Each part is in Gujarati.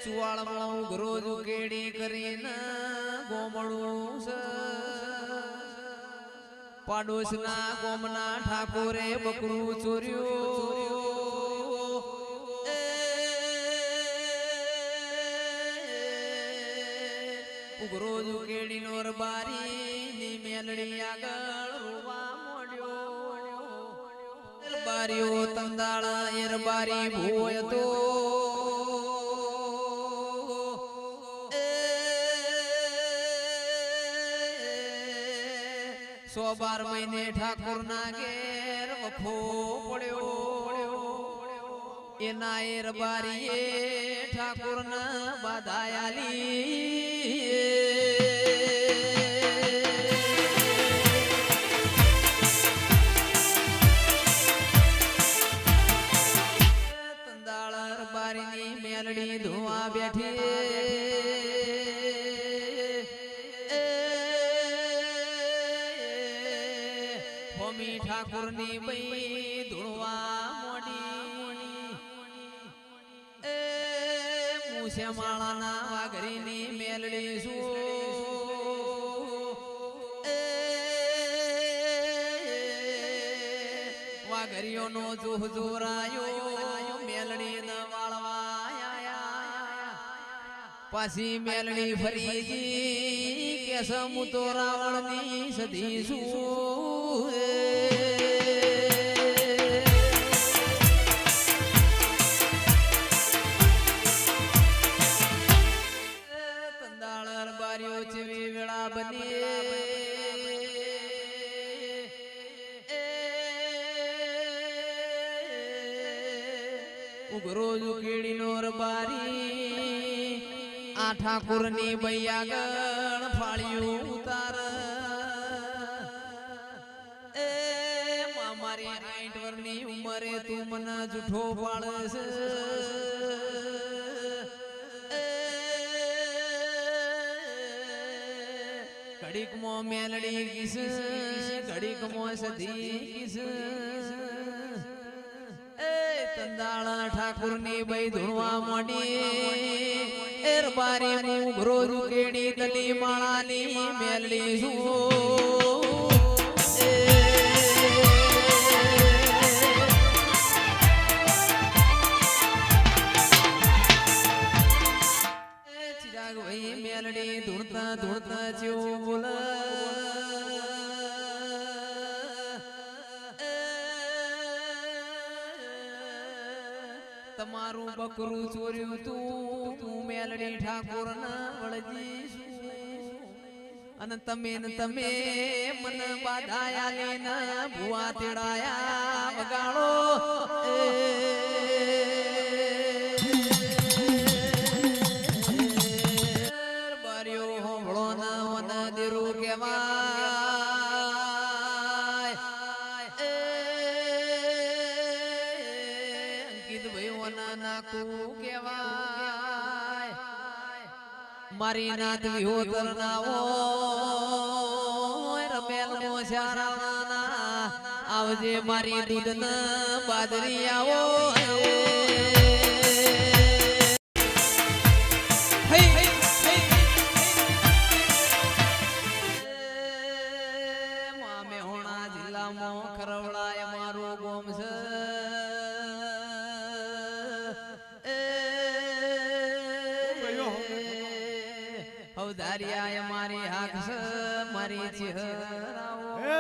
ચુવાળમાં ઉઘરો કેડી કરીને ગોમળું છે પાડોશના ગોમના ઠાકોરે બકરું ચોર્યું ઉઘરો કેડી નો રબારી ની મેલડી આગળ રોવા મોડ્યો બારીઓ તંદાળા એરબારી ભૂય તો સો 12 મહિને ઠાકોર ના ઘેર વખો પડ્યો એના એરબારીએ ઠાકોર ના બાધાયાલી મેલડી ધોવા બેઠી હોમી ઠાકોર ની બઈ ધોવા મોડી મૂસે માળાના વાઘરી ની મેલડી શું વાઘરીઓનો જોહ જોરાયો મેલડી ના પાછી મેલડી ફરીજી કે સમુ તો રાવણની સધી શું તંદાળ બારીઓ ચેવી વેળા બની ઉઘરો કેડી નો રબારી આ ઠાકોર ની બઈ આગળ ફાળ્યું ઉતાર એ મારી 60 વર્ષની ઉંમરે તું મને જૂઠો પાડસ ઘડીક મો મેલડી કિસ ઘડીક મો સધી કિસ તંદાળા ઠાકોર ની બઈ ધૂણવા મોડી એરબારી મું ઘરો કેડી દલી માળાની મેલડી શું ચિરાગ ભાઈ મેલડી ધૂણતા ધૂણતા જેવું બોલ તમારું બકરું ચોર્યું તું મેલડી ઠાકોર ના વળજી અને તમે મને બાધાયા લેના ભુવા તેડાયા વગાડો બારીઓ હોંભળો ના વના દેરું કેવા મારી નાથ વિહોતર નાઓ રમેલ મોશારાના આવજે મારી દૂધ ના બાદરી આવો મામે હોણા જિલ્લામાં ખરવડાય મારો ગોમ છે હવધારિયા મારી હાક છે મારી ચહેરાઓ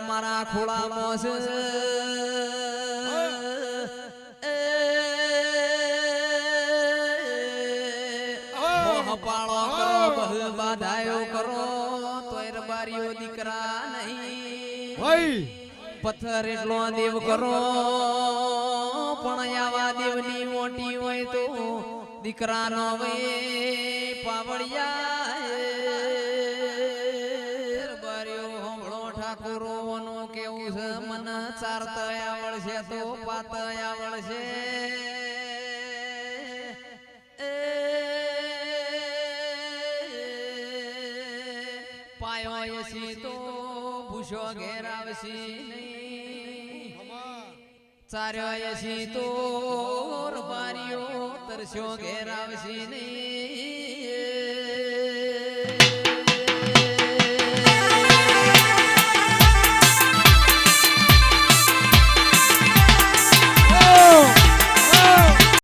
મારા ખોળામાં છે પાળો કરો બહુ બાધાયો કરો તોય બારીઓ દીકરા નહીં પથ્થર એટલો દેવ કરો પણ આવા દેવની મોટી હોય તો દીકરાનો વે પાવડિયા બારીઓ હોંભળો ઠાકોરોનો કેવું છે મન ચારત આવડશે તો પાત આવડશે પાયો એસી તો ભૂષો ઘેર આવશે નહીં ચાર્યો એસી તો બારીઓ કરશો ઘેર આવશે નહીં